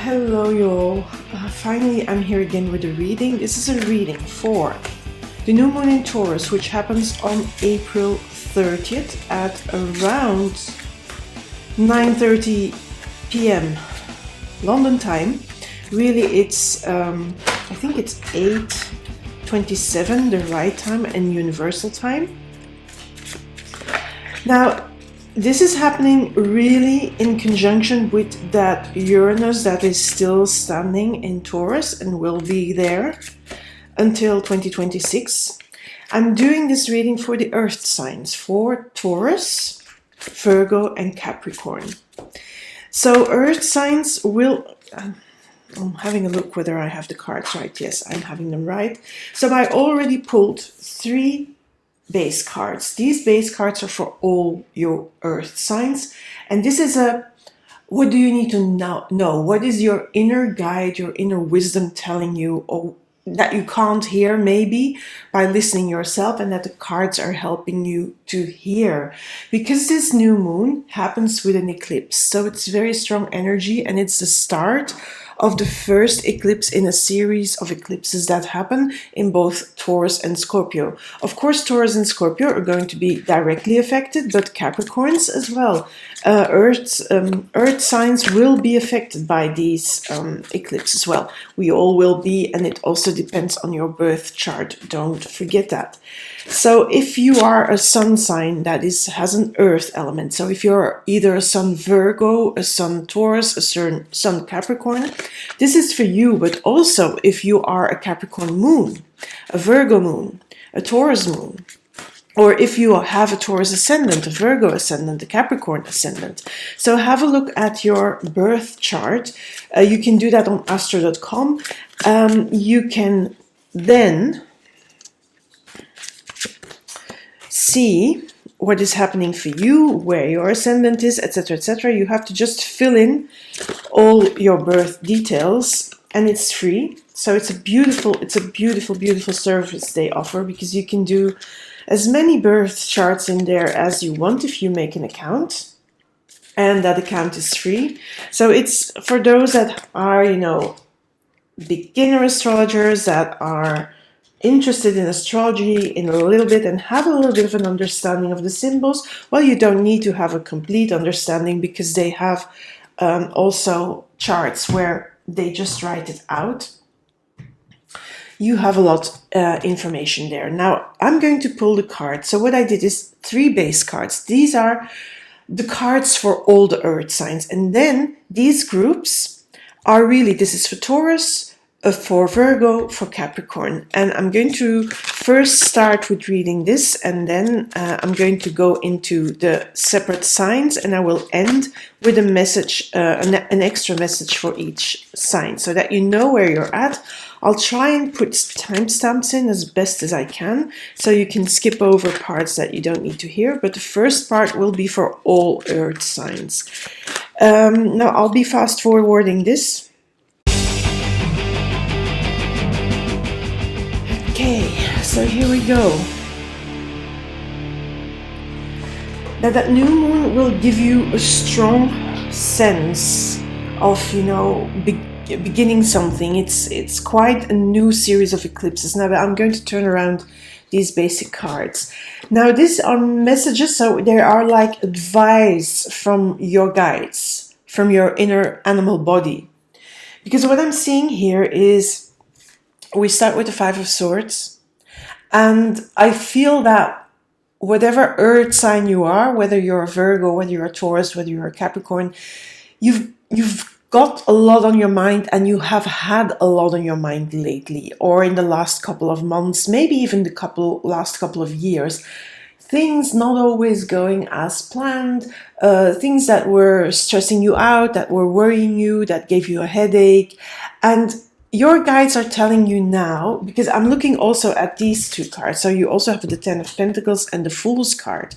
Hello, y'all. Finally, I'm here again with a reading. This is a reading for the new moon in Taurus, which happens on April 30th at around 9:30 p.m. London time. Really, it's I think it's 8:27 the right time and universal time. Now, this is happening really in conjunction with that Uranus that is still standing in Taurus and will be there until 2026. I'm doing this reading for the earth signs, for Taurus, Virgo and Capricorn. So earth signs will... I'm having a look whether I have the cards right. Yes, I'm having them right. So I already pulled 3 base cards. These base cards are for all your earth signs, and this is what do you need to know? What is your inner guide, your inner wisdom telling you, or that you can't hear maybe by listening yourself, and that the cards are helping you to hear, because this new moon happens with an eclipse, so it's very strong energy, and it's the start of the first eclipse in a series of eclipses that happen in both Taurus and Scorpio. Of course, Taurus and Scorpio are going to be directly affected, but Capricorns as well. Earth signs will be affected by these eclipses as well. We all will be, and it also depends on your birth chart. Don't forget that. So if you are a sun sign that has an earth element, so if you're either a sun Virgo, a sun Taurus, a sun Capricorn, this is for you. But also if you are a Capricorn moon, a Virgo moon, a Taurus moon, or if you have a Taurus ascendant, a Virgo ascendant, a Capricorn ascendant. So have a look at your birth chart. You can do that on astro.com. You can then see what is happening for you, where your ascendant is, etc., etc. You have to just fill in all your birth details, and it's free. So it's a beautiful, beautiful service they offer, because you can do as many birth charts in there as you want if you make an account, and that account is free. So it's for those that are, beginner astrologers, that are interested in astrology in a little bit and have a little bit of an understanding of the symbols. Well, you don't need to have a complete understanding, because they have also charts where they just write it out. You have a lot information there. Now, I'm going to pull the cards. So what I did is 3 base cards. These are the cards for all the earth signs. And then these groups are really, this is for Taurus, for Virgo, for Capricorn. And I'm going to first start with reading this, and then I'm going to go into the separate signs, and I will end with a message, an extra message for each sign, so that you know where you're at. I'll try and put timestamps in as best as I can, so you can skip over parts that you don't need to hear, but the first part will be for all earth signs. Now, I'll be fast forwarding this. Okay, so here we go. Now, that new moon will give you a strong sense of, beginning something. It's quite a new series of eclipses. Now, I'm going to turn around these basic cards. Now, these are messages, so they are like advice from your guides, from your inner animal body. Because what I'm seeing here is, we start with the 5 of Swords, and I feel that whatever earth sign you are, whether you're a Virgo, whether you're a Taurus, whether you're a Capricorn, you've got a lot on your mind, and you have had a lot on your mind lately, or in the last couple of months, maybe even the last couple of years. Things not always going as planned, things that were stressing you out, that were worrying you, that gave you a headache. And your guides are telling you now, because I'm looking also at these 2 cards. So you also have the 10 of Pentacles and the Fool's card.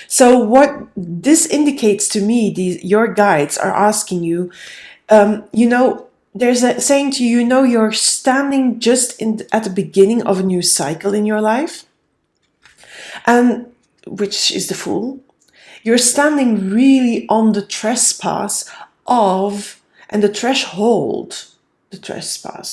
So what this indicates to me, your guides are asking you, there's a saying to you, you're standing just at the beginning of a new cycle in your life, and which is the Fool. You're standing really on the trespass of And the trespass,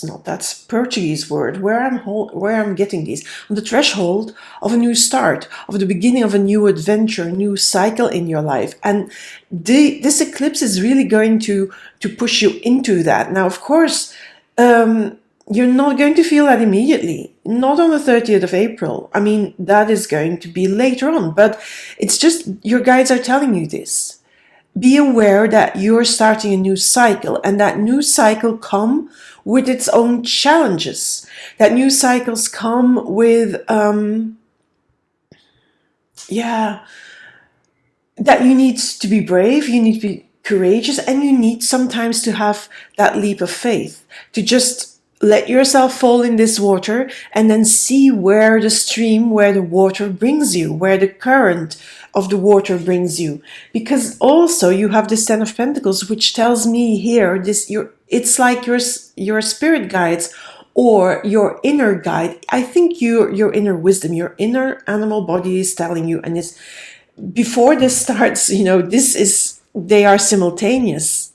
no, that's Portuguese word, where I'm getting these, on the threshold of a new start, of the beginning of a new adventure, a new cycle in your life. And this eclipse is really going to push you into that. Now, of course, you're not going to feel that immediately, not on the 30th of April. I mean, that is going to be later on, but it's just your guides are telling you this. Be aware that you're starting a new cycle, and that new cycle come with its own challenges. That new cycles come with, that you need to be brave, you need to be courageous, and you need sometimes to have that leap of faith, to just let yourself fall in this water and then see where the stream, where the water brings you, where the current of the water brings you. Because also you have this Ten of Pentacles, which tells me here, it's like your spirit guides or your inner guide. I think your inner wisdom, your inner animal body is telling you, and it's, before this starts, they are simultaneous.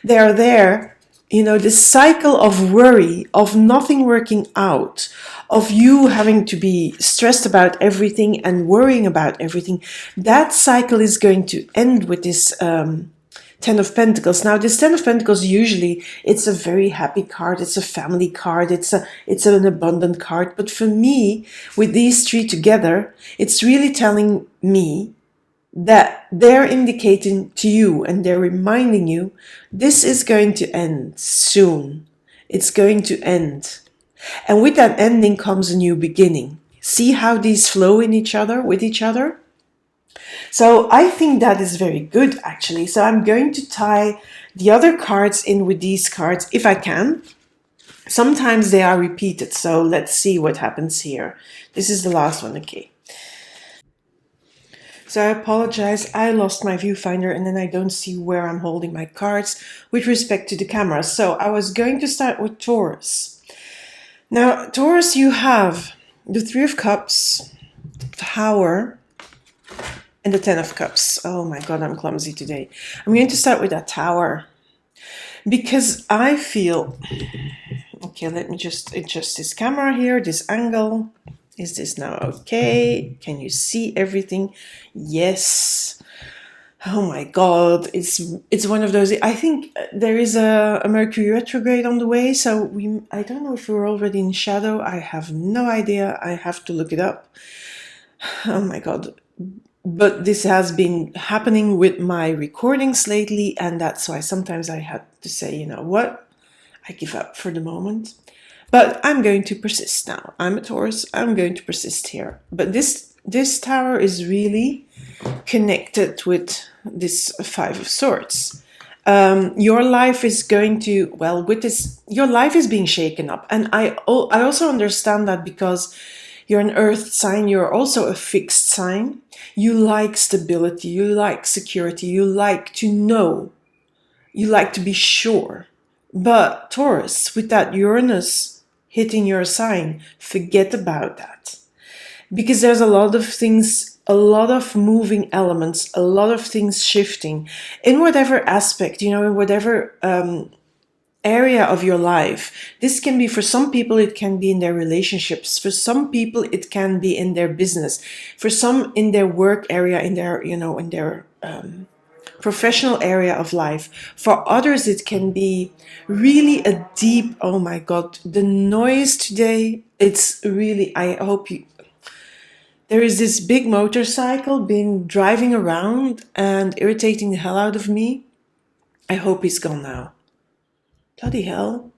They are there. This cycle of worry, of nothing working out, of you having to be stressed about everything and worrying about everything, that cycle is going to end with this Ten of Pentacles. Now, this Ten of Pentacles, usually it's a very happy card, it's a family card, it's an abundant card. But for me, with these three together, it's really telling me that they're indicating to you and they're reminding you, this is going to end soon. It's going to end. And with that ending comes a new beginning. See how these flow with each other? So I think that is very good, actually. So I'm going to tie the other cards in with these cards if I can. Sometimes they are repeated, so let's see what happens here. This is the last one, okay. So I apologize, I lost my viewfinder and then I don't see where I'm holding my cards with respect to the camera. So I was going to start with Taurus. Now, Taurus, you have the Three of Cups, the Tower, and the Ten of Cups. Oh my God, I'm clumsy today. I'm going to start with that Tower because I feel... Okay, let me just adjust this camera here, this angle. Is this now okay? Can you see everything? Yes. Oh my God, it's one of those. I think there is a Mercury retrograde on the way, so I don't know if we're already in shadow. I have no idea. I have to look it up. Oh my God. But this has been happening with my recordings lately, and that's why sometimes I had to say, you know what? I give up for the moment. But I'm going to persist now. I'm a Taurus. I'm going to persist here. But this tower is really connected with this Five of Swords. Your life is going to, well, with this, your life is being shaken up. And I also understand that because you're an earth sign, you're also a fixed sign. You like stability, you like security, you like to know, you like to be sure. But Taurus, with that Uranus hitting your sign, forget about that. Because there's a lot of things, a lot of moving elements, a lot of things shifting in whatever aspect, in whatever area of your life. This can be, for some people, it can be in their relationships. For some people, it can be in their business. For some, in their work area, in their, in their professional area of life. For others, it can be really a deep, oh my God, the noise today, it's really, I hope you, there is this big motorcycle driving around and irritating the hell out of me. I hope he's gone now. Bloody hell.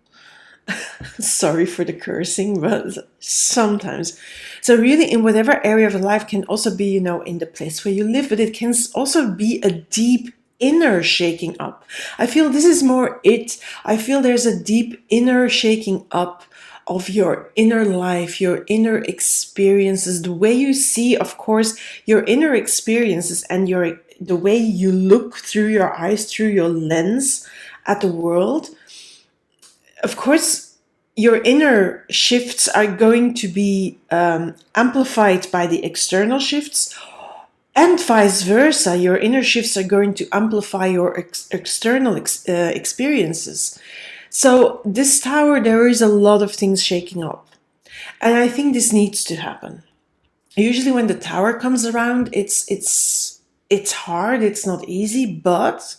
Sorry for the cursing, but sometimes. So really, in whatever area of life, can also be, in the place where you live, but it can also be a deep inner shaking up. I feel this is more it. I feel there's a deep inner shaking up of your inner life, your inner experiences, the way you see, of course, your inner experiences and the way you look through your eyes, through your lens at the world. Of course, your inner shifts are going to be amplified by the external shifts, And vice versa, your inner shifts are going to amplify your external experiences. So this tower, there is a lot of things shaking up. And I think this needs to happen. Usually when the tower comes around, it's hard, it's not easy, but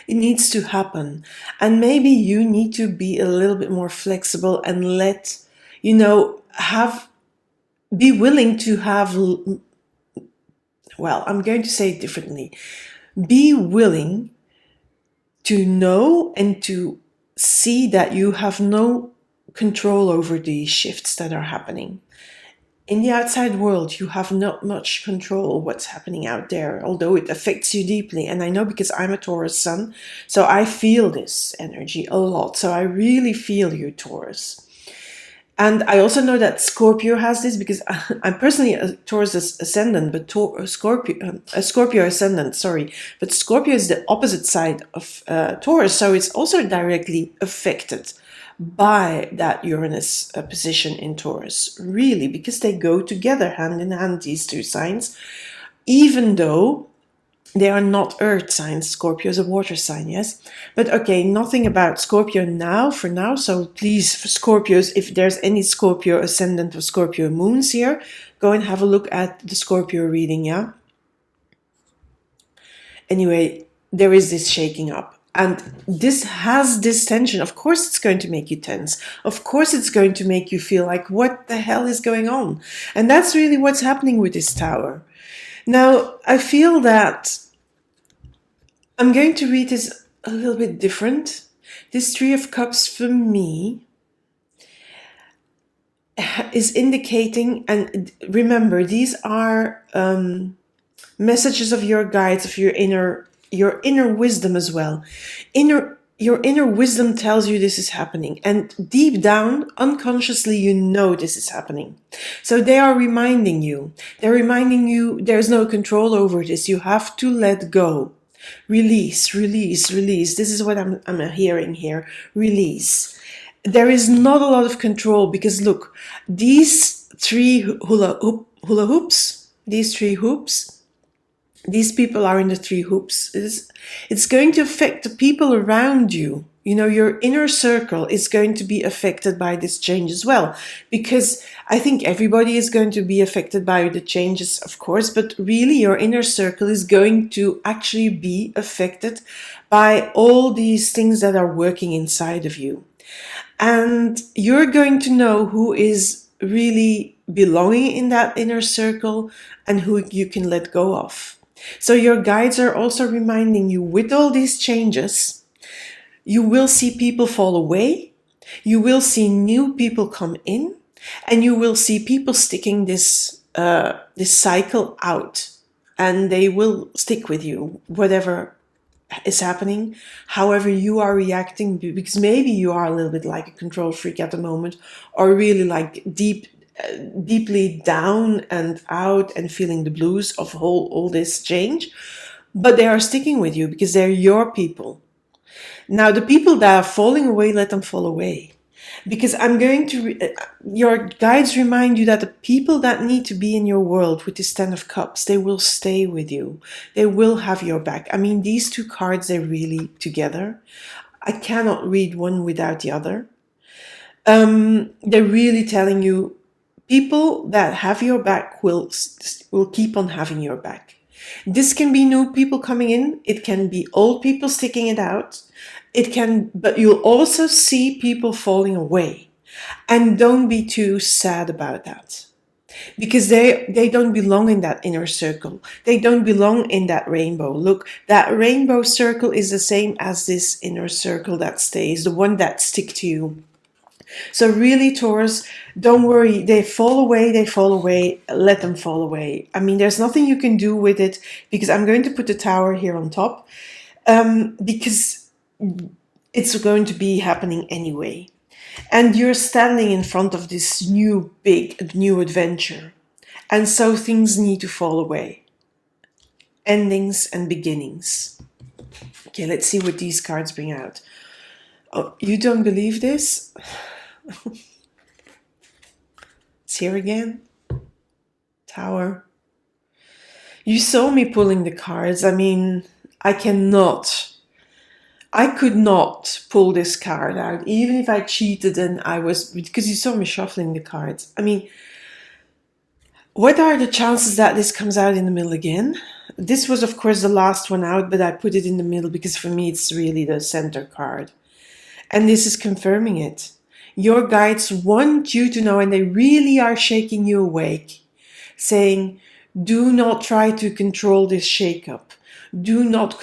it needs to happen. And maybe you need to be a little bit more flexible and let, be willing to have, well, I'm going to say it differently. Be willing to know and to see that you have no control over these shifts that are happening. In the outside world, you have not much control what's happening out there, although it affects you deeply. And I know because I'm a Taurus sun, so I feel this energy a lot. So I really feel you, Taurus. And I also know that Scorpio has this because I'm personally a Taurus ascendant, but a Scorpio ascendant, sorry. But Scorpio is the opposite side of Taurus, so it's also directly affected by that Uranus position in Taurus, really, because they go together hand in hand, these two signs, even though they are not earth signs. Scorpio is a water sign, yes? But okay, nothing about Scorpio now, for now. So please, for Scorpios, if there's any Scorpio ascendant or Scorpio moons here, go and have a look at the Scorpio reading, yeah? Anyway, there is this shaking up. And this has this tension. Of course, it's going to make you tense. Of course, it's going to make you feel like, what the hell is going on? And that's really what's happening with this tower. Now, I feel that I'm going to read this a little bit different. This Three of Cups for me is indicating, and remember, these are messages of your guides, of your inner wisdom as well. Your inner wisdom tells you this is happening, and deep down, unconsciously, you know this is happening. So they are reminding you. They're reminding you there's no control over this. You have to let go. Release, release, release. This is what I'm hearing here. Release. There is not a lot of control because look, these three hula hoops, these three hoops, these people are in the three hoops. It's going to affect the people around you. You know, your inner circle is going to be affected by this change as well, because I think everybody is going to be affected by the changes, of course, but really your inner circle is going to actually be affected by all these things that are working inside of you. And you're going to know who is really belonging in that inner circle and who you can let go of. So your guides are also reminding you, with all these changes, you will see people fall away, you will see new people come in, and you will see people sticking this cycle out, and they will stick with you, whatever is happening, however you are reacting, because maybe you are a little bit like a control freak at the moment, or really like deeply down and out and feeling the blues of all this change, but they are sticking with you because they're your people. Now, the people that are falling away, let them fall away. Because I'm going to, your guides remind you that the people that need to be in your world with this Ten of Cups, they will stay with you. They will have your back. I mean, these two cards, they're really together. I cannot read one without the other. They're really telling you, people that have your back will keep on having your back. This can be new people coming in. It can be old people sticking it out. But you'll also see people falling away. And don't be too sad about that. Because they don't belong in that inner circle. They don't belong in that rainbow. Look, that rainbow circle is the same as this inner circle that stays, the one that sticks to you. So really, Taurus, don't worry. They fall away, let them fall away. I mean, there's nothing you can do with it, because I'm going to put the tower here on top, because it's going to be happening anyway. And you're standing in front of this new adventure. And so things need to fall away. Endings and beginnings. Okay, let's see what these cards bring out. Oh, you don't believe this? It's here again. Tower. You saw me pulling the cards. I mean, I could not pull this card out, even if I cheated and because you saw me shuffling the cards. I mean, what are the chances that this comes out in the middle again? This was, of course, the last one out, but I put it in the middle because for me, it's really the center card. And this is confirming it. Your guides want you to know, and they really are shaking you awake, saying, do not try to control this shakeup. Do not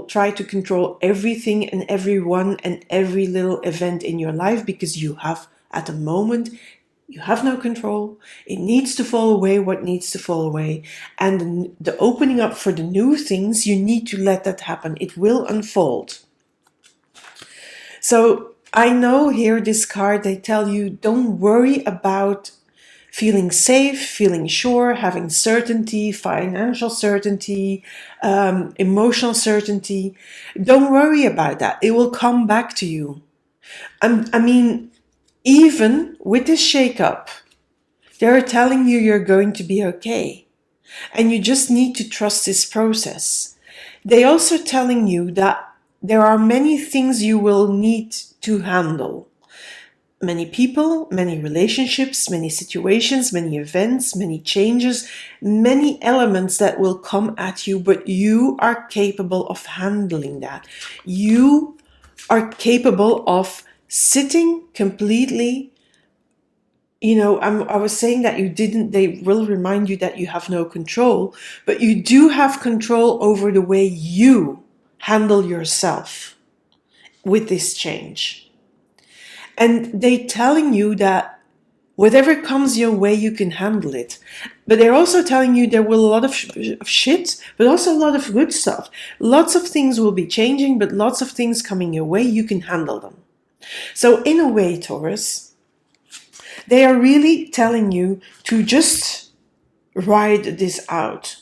try to control everything and everyone and every little event in your life, because you have, at the moment, you have no control. It needs to fall away what needs to fall away. And the opening up for the new things, you need to let that happen. It will unfold. So I know here, this card, they tell you, don't worry about feeling safe, feeling sure, having certainty, financial certainty, emotional certainty. Don't worry about that. It will come back to you. I mean, even with this shakeup, they're telling you you're going to be okay. And you just need to trust this process. They're also telling you that there are many things you will need to handle. Many people, many relationships, many situations, many events, many changes, many elements that will come at you, but you are capable of handling that. You are capable of sitting completely. I was saying that they will remind you that you have no control, but you do have control over the way you handle yourself with this change. And they're telling you that whatever comes your way, you can handle it. But they're also telling you there will a lot of shit, but also a lot of good stuff. Lots of things will be changing, but lots of things coming your way, you can handle them. So in a way, Taurus, they are really telling you to just ride this out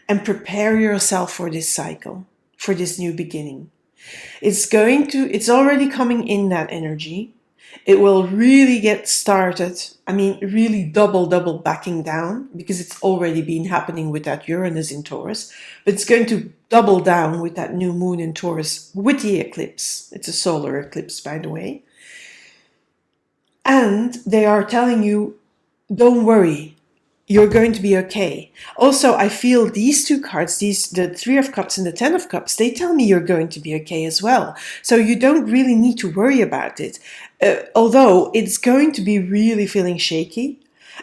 and prepare yourself for this cycle, for this new beginning. It's already coming in, that energy. It will really get started. I mean, really double backing down, because it's already been happening with that Uranus in Taurus. But it's going to double down with that new moon in Taurus with the eclipse. It's a solar eclipse, by the way. And they are telling you, don't worry, you're going to be okay. Also, I feel these two cards, the Three of Cups and the Ten of Cups, they tell me you're going to be okay as well. So you don't really need to worry about it. Although it's going to be really feeling shaky,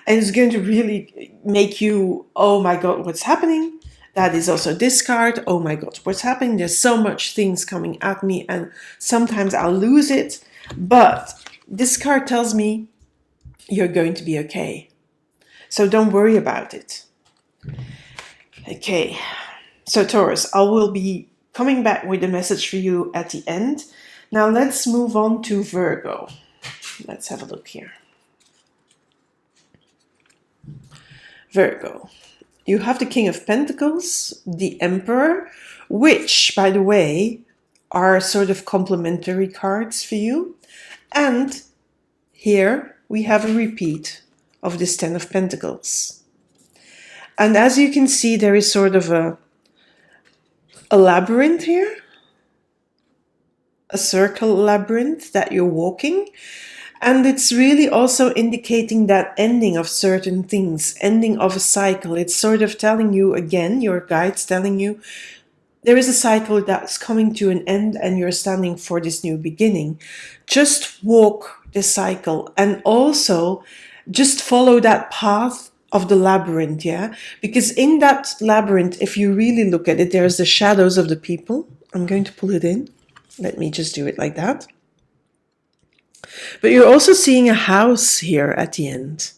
and it's going to really make you, oh my God, what's happening? That is also this card. Oh my God, what's happening? There's so much things coming at me, and sometimes I'll lose it. But this card tells me you're going to be okay. So don't worry about it. Okay, so Taurus, I will be coming back with a message for you at the end. Now let's move on to Virgo. Let's have a look here. Virgo, you have the King of Pentacles, the Emperor, which, by the way, are sort of complementary cards for you. And here we have a repeat of this Ten of Pentacles. And as you can see, there is sort of a labyrinth here, a circle labyrinth that you're walking. And it's really also indicating that ending of certain things, ending of a cycle. It's sort of telling you again, your guide's telling you, there is a cycle that's coming to an end and you're standing for this new beginning. Just walk the cycle, and also just follow that path of the labyrinth, yeah? Because in that labyrinth, if you really look at it, there's the shadows of the people. I'm going to pull it in. Let me just do it like that. But you're also seeing a house here at the end.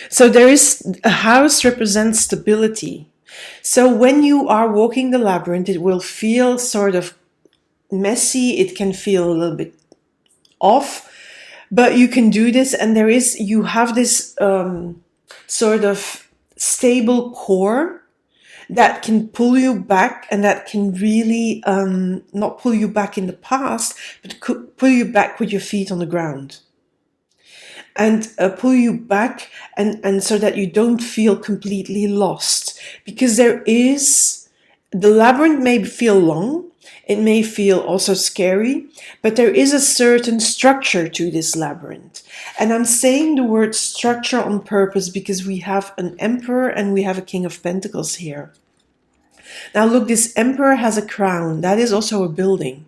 So there is a house represents stability. So when you are walking the labyrinth, it will feel sort of messy. It can feel a little bit off. But you can do this, and you have this sort of stable core that can pull you back, and that can really not pull you back in the past, but pull you back with your feet on the ground. and pull you back, and so that you don't feel completely lost. Because the labyrinth may feel long, it may feel also scary, but there is a certain structure to this labyrinth. And I'm saying the word structure on purpose because we have an Emperor and we have a King of Pentacles here. Now look, this Emperor has a crown. That is also a building.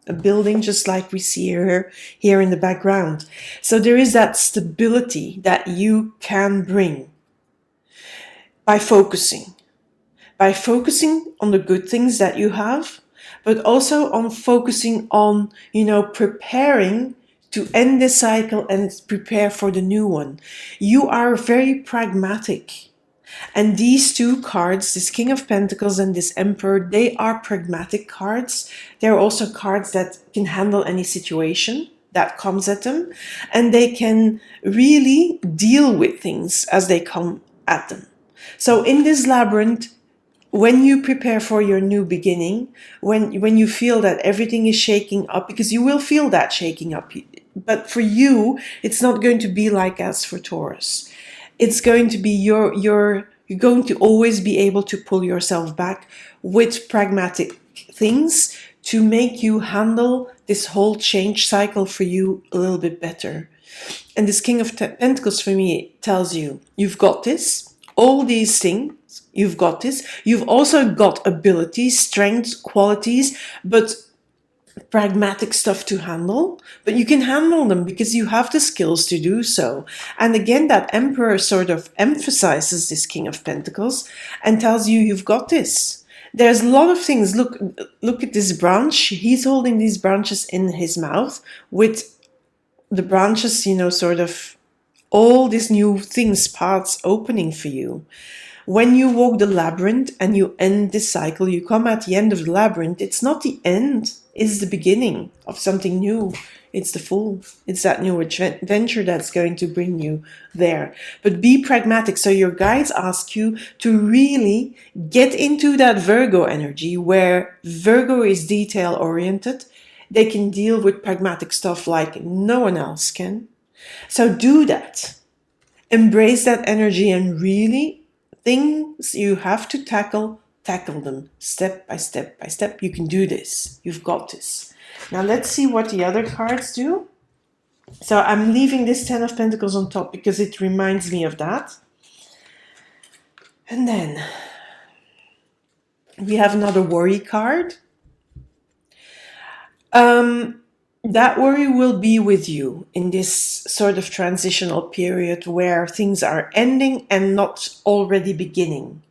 A building just like we see here in the background. So there is that stability that you can bring by focusing. By focusing on the good things that you have, but also on focusing on, preparing to end this cycle and prepare for the new one. You are very pragmatic. And these two cards, this King of Pentacles and this Emperor, they are pragmatic cards. They're also cards that can handle any situation that comes at them. And they can really deal with things as they come at them. So in this labyrinth, when you prepare for your new beginning, when you feel that everything is shaking up, because you will feel that shaking up, but for you, it's not going to be like as for Taurus. It's going to be you're going to always be able to pull yourself back with pragmatic things to make you handle this whole change cycle for you a little bit better. And this King of Pentacles for me tells you, you've got this, all these things, you've got this. You've also got abilities, strengths, qualities, but pragmatic stuff to handle, but you can handle them because you have the skills to do so. And again, that Emperor sort of emphasizes this King of Pentacles and tells you, you've got this. There's a lot of things. Look at this branch. He's holding these branches in his mouth with the branches, sort of all these new things, paths opening for you. When you walk the labyrinth and you end this cycle, you come at the end of the labyrinth. It's not the end, it's the beginning of something new. It's the full. It's that new adventure that's going to bring you there. But be pragmatic. So your guides ask you to really get into that Virgo energy, where Virgo is detail oriented. They can deal with pragmatic stuff like no one else can. So do that. Embrace that energy and really things you have to tackle them step by step by step. You can do this. You've got this. Now let's see what the other cards do. So I'm leaving this 10 of Pentacles on top because it reminds me of that. And then we have another worry card. That worry will be with you in this sort of transitional period where things are ending and not already beginning.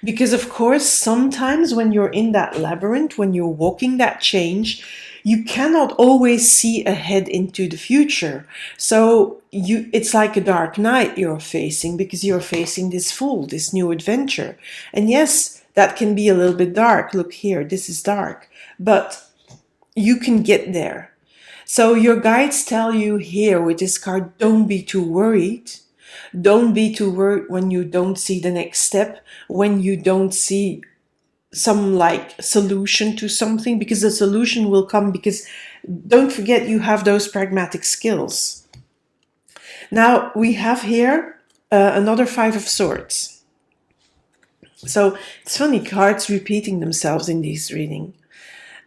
Because of course, sometimes when you're in that labyrinth, when you're walking that change, you cannot always see ahead into the future. So it's like a dark night you're facing, because you're facing this new adventure. And yes, that can be a little bit dark. Look here, this is dark. But you can get there. So your guides tell you here with this card, don't be too worried. Don't be too worried when you don't see the next step, when you don't see some solution to something, because the solution will come, because don't forget you have those pragmatic skills. Now we have here another Five of Swords. So it's funny, cards repeating themselves in this reading.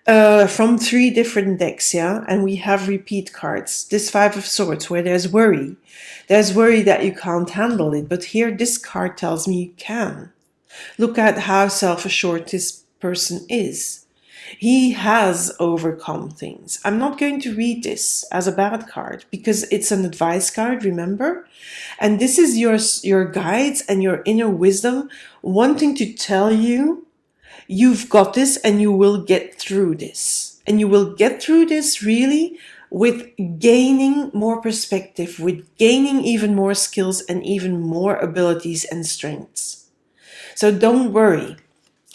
From 3 different decks, yeah, and we have repeat cards. This Five of Swords, where there's worry. There's worry that you can't handle it, but here this card tells me you can. Look at how self-assured this person is. He has overcome things. I'm not going to read this as a bad card because it's an advice card, remember? And this is your guides and your inner wisdom wanting to tell you you've got this and you will get through this. And you will get through this really with gaining more perspective, with gaining even more skills and even more abilities and strengths. So don't worry.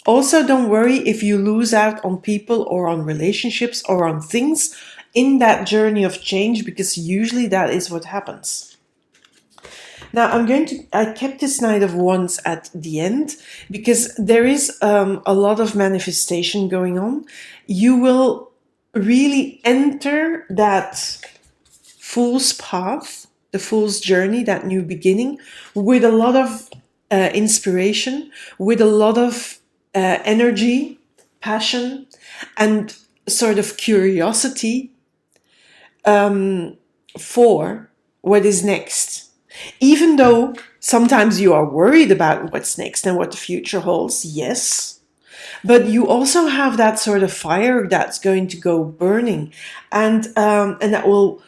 Also, don't worry if you lose out on people or on relationships or on things in that journey of change, because usually that is what happens. Now I kept this Knight of Wands at the end because there is a lot of manifestation going on. You will really enter that Fool's path the Fool's Journey, that new beginning, with a lot of inspiration, with a lot of energy, passion, and sort of curiosity for what is next. Even though sometimes you are worried about what's next and what the future holds, yes, but you also have that sort of fire that's going to go burning, and that will,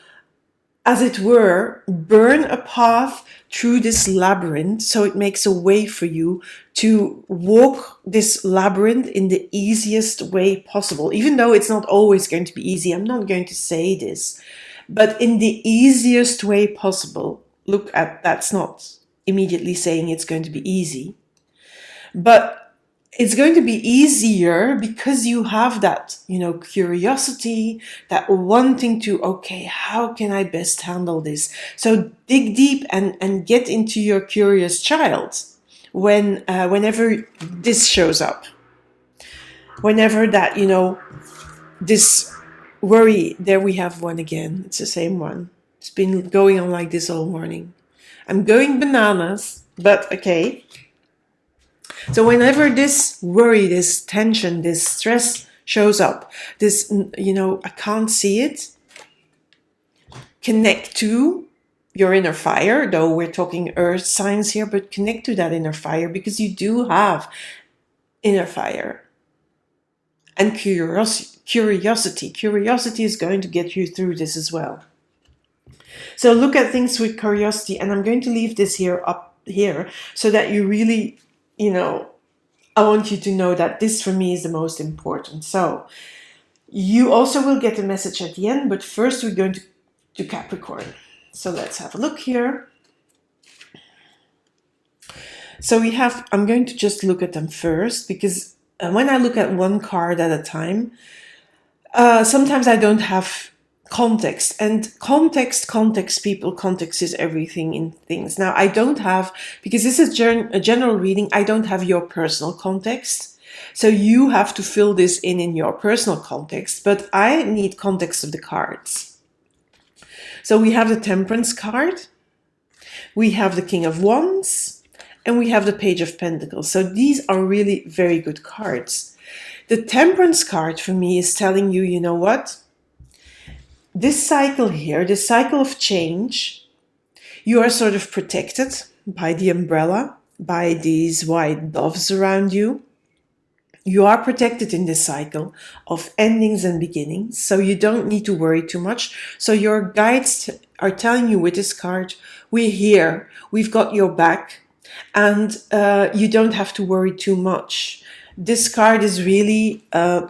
as it were, burn a path through this labyrinth, so it makes a way for you to walk this labyrinth in the easiest way possible. Even though it's not always going to be easy, I'm not going to say this, but in the easiest way possible. Look, at that's not immediately saying it's going to be easy, but it's going to be easier because you have that, curiosity, that wanting to, okay, how can I best handle this? So dig deep and get into your curious child whenever this shows up. Whenever that, this worry, there we have one again. It's the same one. It's been going on like this all morning. I'm going bananas, but okay. So whenever this worry, this tension, this stress shows up, this, I can't see it, connect to your inner fire, though we're talking earth signs here, but connect to that inner fire, because you do have inner fire. And curiosity. Curiosity is going to get you through this as well. So look at things with curiosity, and I'm going to leave this here up here so that you really, I want you to know that this for me is the most important. So you also will get a message at the end, but first we're going to Capricorn. So let's have a look here. So I'm going to just look at them first, because when I look at one card at a time, sometimes I don't have context, and context is everything in things. Now I don't have, because this is a general reading, I don't have your personal context, so you have to fill this in your personal context, but I need context of the cards. So we have the Temperance card, we have the King of Wands, and we have the Page of Pentacles. So these are really very good cards. The Temperance card for me is telling you, you know what? This cycle here, this cycle of change, you are sort of protected by the umbrella, by these white doves around you. You are protected in this cycle of endings and beginnings, so you don't need to worry too much. So your guides are telling you with this card, we're here, we've got your back, and you don't have to worry too much. This card is really,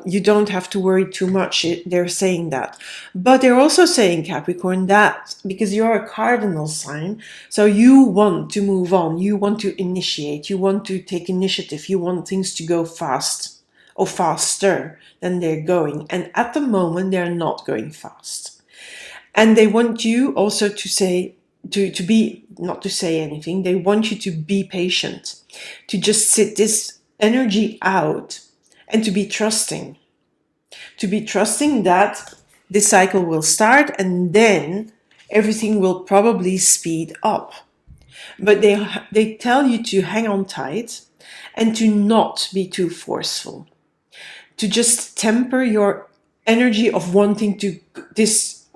you don't have to worry too much. They're saying that. But they're also saying, Capricorn, that because you're a cardinal sign, so you want to move on, you want to initiate, you want to take initiative, you want things to go fast or faster than they're going. And at the moment, they're not going fast. And they want you also to say, to be, not to say anything, they want you to be patient, to just sit this energy out, and to be trusting that this cycle will start, and then everything will probably speed up. But they tell you to hang on tight and to not be too forceful, to just temper your energy of wanting this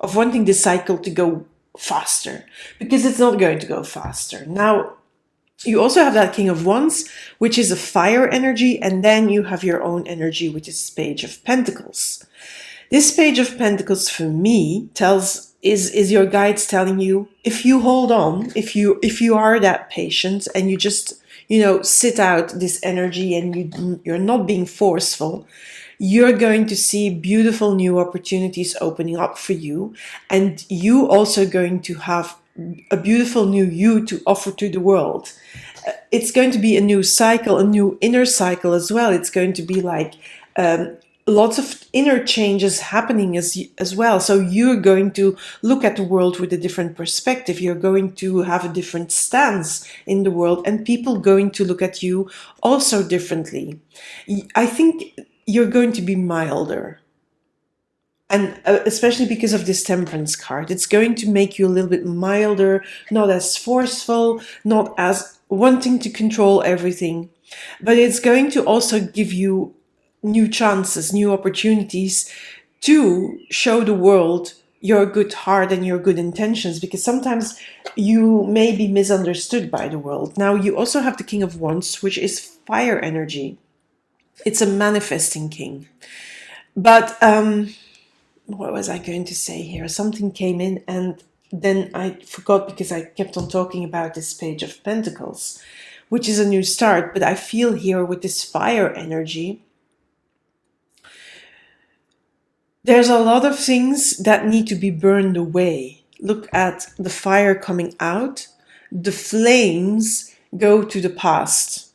cycle to go faster, because it's not going to go faster. Now, you also have that King of Wands, which is a fire energy, and then you have your own energy, which is Page of Pentacles. This Page of Pentacles for me is your guides telling you, if you hold on, if you are that patient and you just, sit out this energy and you're not being forceful, you're going to see beautiful new opportunities opening up for you, and you also going to have a beautiful new you to offer to the world. It's going to be a new cycle, a new inner cycle as well. It's going to be like lots of inner changes happening as well. So you're going to look at the world with a different perspective. You're going to have a different stance in the world, and people going to look at you also differently. I think you're going to be milder. And especially because of this Temperance card, it's going to make you a little bit milder, not as forceful, not as wanting to control everything. But it's going to also give you new chances, new opportunities to show the world your good heart and your good intentions, because sometimes you may be misunderstood by the world. Now, you also have the King of Wands, which is fire energy. It's a manifesting king. But what was I going to say here? Something came in and then I forgot, because I kept on talking about this Page of Pentacles, which is a new start. But I feel here with this fire energy, there's a lot of things that need to be burned away. Look at the fire coming out. The flames go to the past.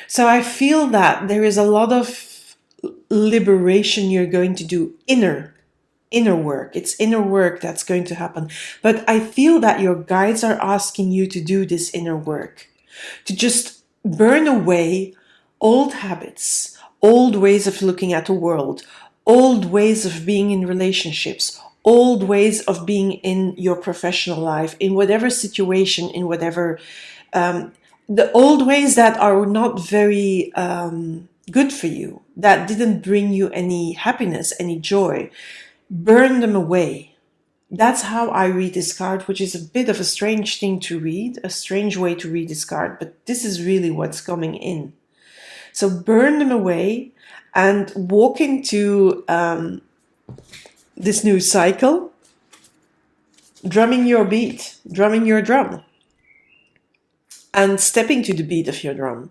So I feel that there is a lot of liberation you're going to do, inner work. It's inner work that's going to happen. But I feel that your guides are asking you to do this inner work, to just burn away old habits, old ways of looking at the world, old ways of being in relationships, old ways of being in your professional life, in whatever situation, in whatever, the old ways that are not very good for you, that didn't bring you any happiness, any joy. Burn them away. That's how I read this card, which is a bit of a strange thing to read, a strange way to read this card, but this is really what's coming in. So burn them away and walk into this new cycle, drumming your beat, drumming your drum, and stepping to the beat of your drum.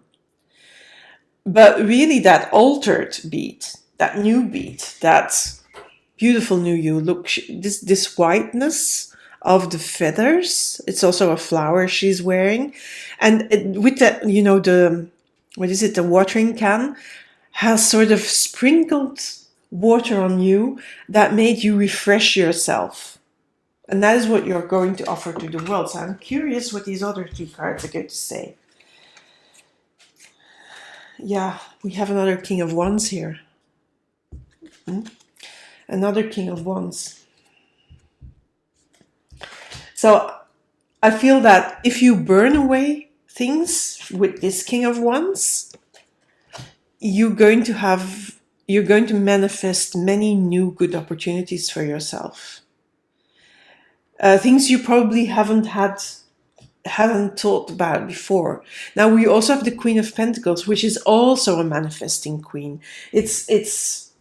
But really that altered beat, that new beat, that beautiful new you. Look, this whiteness of the feathers. It's also a flower she's wearing. And with that, you know, the watering can has sort of sprinkled water on you that made you refresh yourself. And that is what you're going to offer to the world. So I'm curious what these other two cards are going to say. Yeah, we have another King of Wands here. Another King of Wands. So I feel that if you burn away things with this King of Wands, you're going to manifest many new good opportunities for yourself. Things you probably haven't thought about before. Now we also have the Queen of Pentacles, which is also a manifesting queen. It's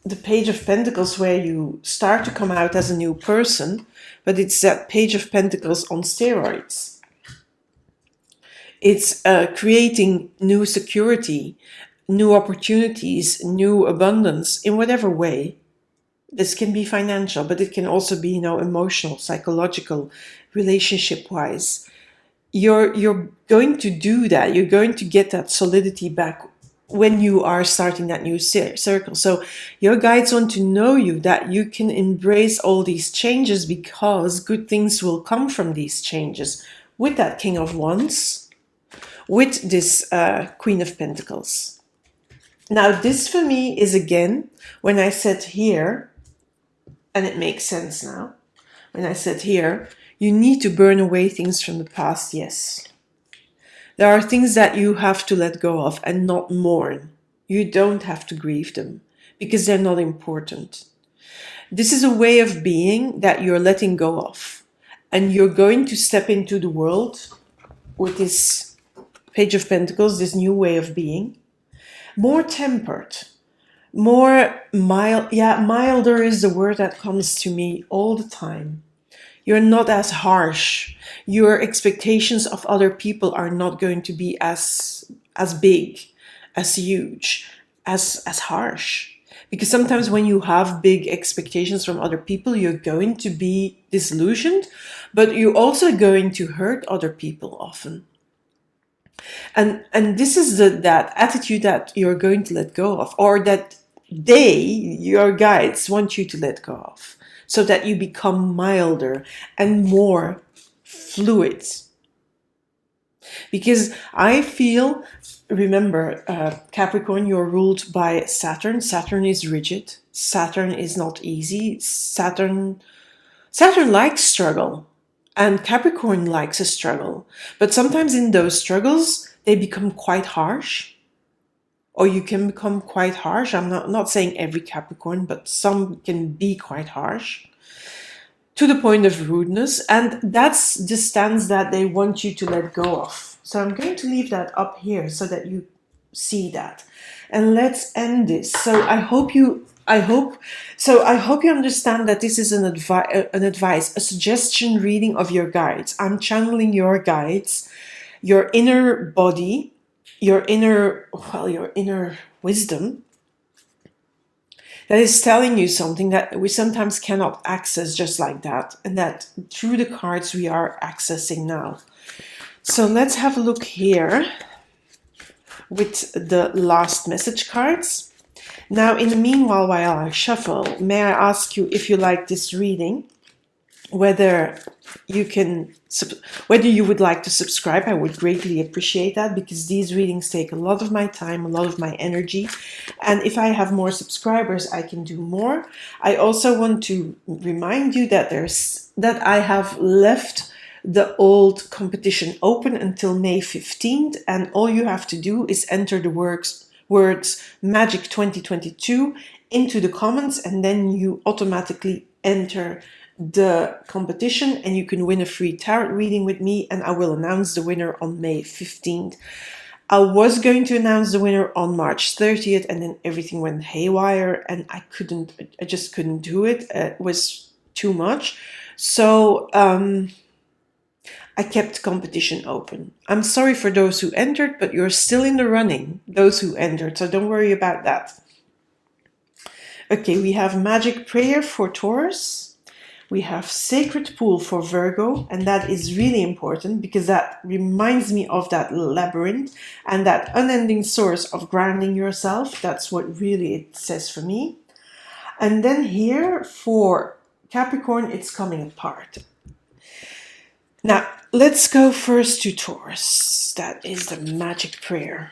the Page of Pentacles where you start to come out as a new person, but it's that Page of Pentacles on steroids. It's creating new security, new opportunities, new abundance in whatever way. This can be financial, but it can also be, emotional, psychological, relationship-wise. You're going to do that. You're going to get that solidity back when you are starting that new circle. So your guides want to know you, that you can embrace all these changes, because good things will come from these changes, with that King of Wands, with this Queen of Pentacles. Now this for me is, again, when I said here, and it makes sense now, when I said here, you need to burn away things from the past, yes. There are things that you have to let go of and not mourn. You don't have to grieve them, because they're not important. This is a way of being that you're letting go of. And you're going to step into the world with this Page of Pentacles, this new way of being. More tempered, more mild. Yeah, milder is the word that comes to me all the time. You're not as harsh. Your expectations of other people are not going to be as big, as huge, as harsh. Because sometimes when you have big expectations from other people, you're going to be disillusioned, but you're also going to hurt other people often. And this is that attitude that you're going to let go of, or that your guides, want you to let go of, so that you become milder and more fluid. Because I feel remember, Capricorn, you're ruled by Saturn. Saturn is rigid. Saturn is not easy. Saturn likes struggle, and Capricorn likes a struggle. But sometimes in those struggles, they become quite harsh, or you can become quite harsh. I'm not saying every Capricorn, but some can be quite harsh, to the point of rudeness, and that's the stance that they want you to let go of. So I'm going to leave that up here so that you see that. And let's end this. So I hope you understand that this is an advice, a suggestion reading of your guides. I'm channeling your guides, your inner body, your inner wisdom, that is telling you something that we sometimes cannot access just like that, and that through the cards we are accessing now. So let's have a look here with the last message cards. Now, in the meanwhile, while I shuffle, may I ask you, if you like this reading, whether you would like to subscribe. I would greatly appreciate that, because these readings take a lot of my time, a lot of my energy, and if I have more subscribers, I can do more. I also want to remind you that I have left the old competition open until May 15th, and all you have to do is enter the words Magic 2022 into the comments, and then you automatically enter the competition, and you can win a free tarot reading with me, and I will announce the winner on May 15th. I was going to announce the winner on March 30th, and then everything went haywire, and I just couldn't do it. It was too much. So I kept competition open. I'm sorry for those who entered, but you're still in the running, those who entered, so don't worry about that. Okay, we have Magic Prayer for Taurus. We have Sacred Pool for Virgo, and that is really important because that reminds me of that labyrinth and that unending source of grounding yourself. That's what really it says for me. And then here for Capricorn, it's coming apart. Now, let's go first to Taurus. That is the Magic Prayer.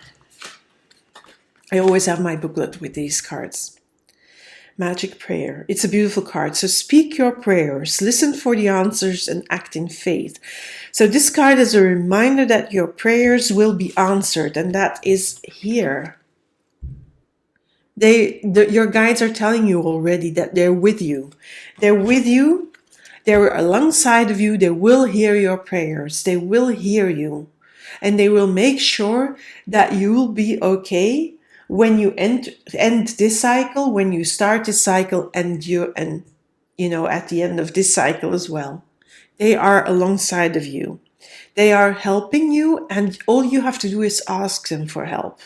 I always have my booklet with these cards. Magic Prayer. It's a beautiful card. So speak your prayers, listen for the answers, and act in faith. So this card is a reminder that your prayers will be answered, and that is here. Your guides are telling you already that they're with you. They're with you. They're alongside of you. They will hear your prayers. They will hear you. And they will make sure that you will be okay when you end this cycle, when you start this cycle, and at the end of this cycle as well. They are alongside of you. They are helping you, and all you have to do is ask them for help.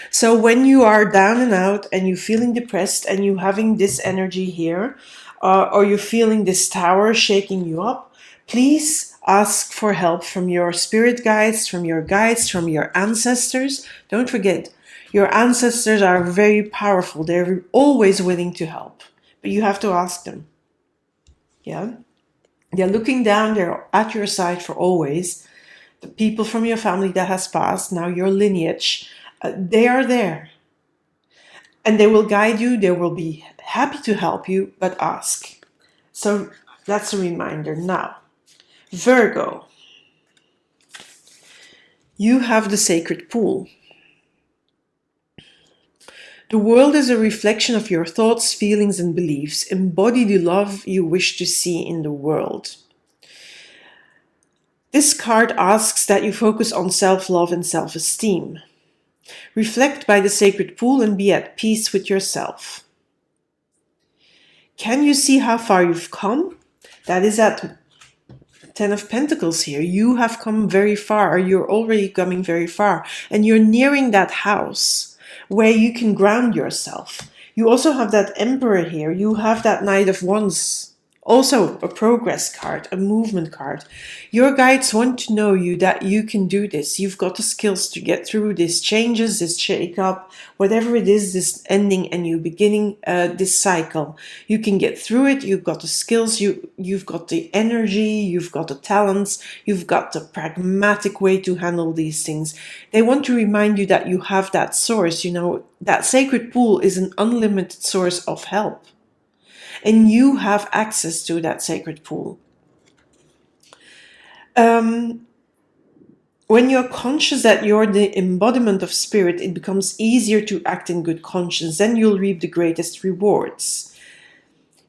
So when you are down and out and you're feeling depressed and you're having this energy here, or you're feeling this tower shaking you up, please ask for help from your spirit guides, from your ancestors. Don't forget, your ancestors are very powerful. They're always willing to help, but you have to ask them. Yeah? They're looking down, they're at your side for always. The people from your family that has passed, now your lineage, they are there. And they will guide you, they will be happy to help you, but ask. So that's a reminder. Now, Virgo, you have the Sacred Pool. The world is a reflection of your thoughts, feelings, and beliefs. Embody the love you wish to see in the world. This card asks that you focus on self-love and self-esteem. Reflect by the Sacred Pool and be at peace with yourself. Can you see how far you've come? That is at 10 of Pentacles here. You have come very far, or you're already coming very far, and you're nearing that house where you can ground yourself. You also have that Emperor here. You have that Knight of Wands Also, a progress card, a movement card. Your guides want to know you that you can do this. You've got the skills to get through these changes, this shake-up, whatever it is, this ending and you beginning this cycle. You can get through it. You've got the skills, you've got the energy, you've got the talents, you've got the pragmatic way to handle these things. They want to remind you that you have that source. You know, that sacred pool is an unlimited source of help. And you have access to that sacred pool. When you're conscious that you're the embodiment of spirit, it becomes easier to act in good conscience. Then you'll reap the greatest rewards.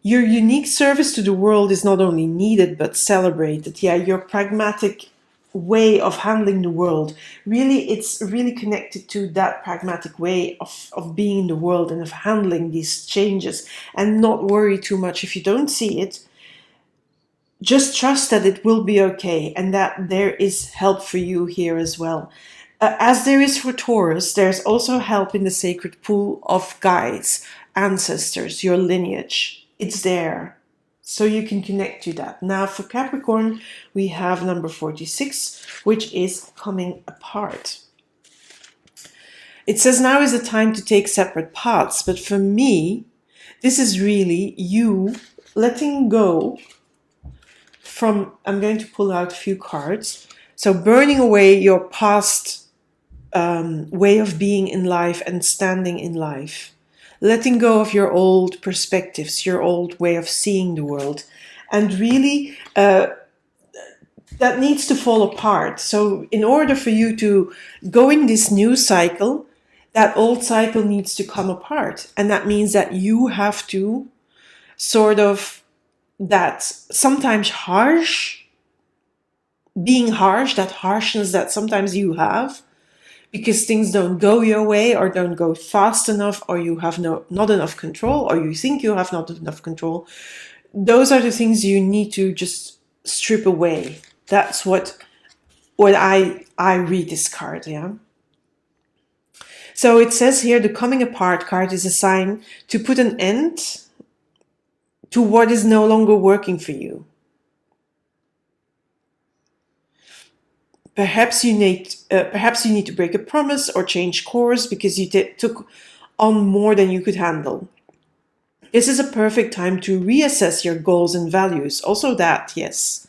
Your unique service to the world is not only needed, but celebrated. Yeah, your pragmatic way of handling the world. Really, it's really connected to that pragmatic way of being in the world and of handling these changes and not worry too much if you don't see it. Just trust that it will be okay and that there is help for you here as well. As there is for Taurus, there's also help in the sacred pool of guides, ancestors, your lineage. It's there. So you can connect to that. Now for Capricorn, we have number 46, which is coming apart. It says now is the time to take separate paths. But for me, this is really you letting go from, I'm going to pull out a few cards. So burning away your past way of being in life and standing in life. Letting go of your old perspectives, your old way of seeing the world. And really, that needs to fall apart. So in order for you to go in this new cycle, that old cycle needs to come apart. And that means that you have to sort of, that sometimes being harsh, that harshness that sometimes you have, because things don't go your way or don't go fast enough, or you have not enough control, or you think you have not enough control. Those are the things you need to just strip away. That's what I read this card, yeah. So it says here, the coming apart card is a sign to put an end to what is no longer working for you. Perhaps you need to break a promise or change course because you took on more than you could handle. This is a perfect time to reassess your goals and values. Also that, yes.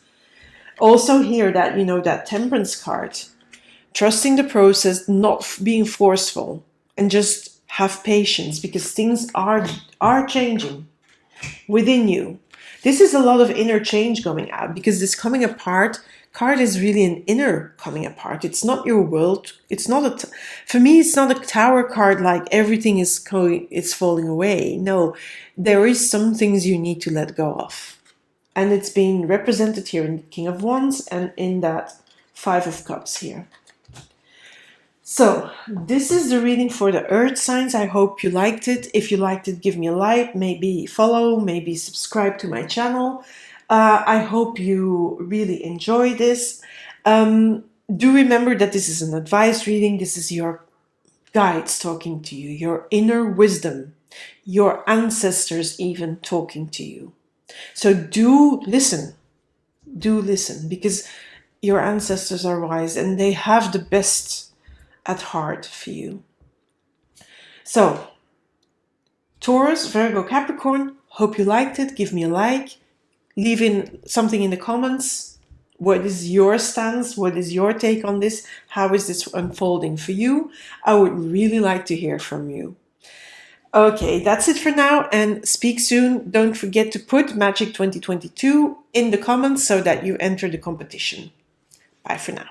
Also here that, you know, that temperance card. Trusting the process, not being forceful, and just have patience because things are changing within you. This is a lot of inner change going out because this coming apart card is really an inner coming apart. It's not your world. It's not for me, it's not a tower card like everything is falling away. No, there is some things you need to let go of. And it's being represented here in the King of Wands and in that Five of Cups here. So this is the reading for the earth signs. I hope you liked it. If you liked it, give me a like, maybe follow, maybe subscribe to my channel. I hope you really enjoy this. Do remember that this is an advice reading. This is your guides talking to you, your inner wisdom, your ancestors even talking to you. So do listen, because your ancestors are wise and they have the best at heart for you. So, Taurus, Virgo, Capricorn, hope you liked it. Give me a like. Leave in something in the comments. What is your stance? What is your take on this? How is this unfolding for you? I would really like to hear from you. Okay, that's it for now and speak soon. Don't forget to put Magic 2022 in the comments so that you enter the competition. Bye for now.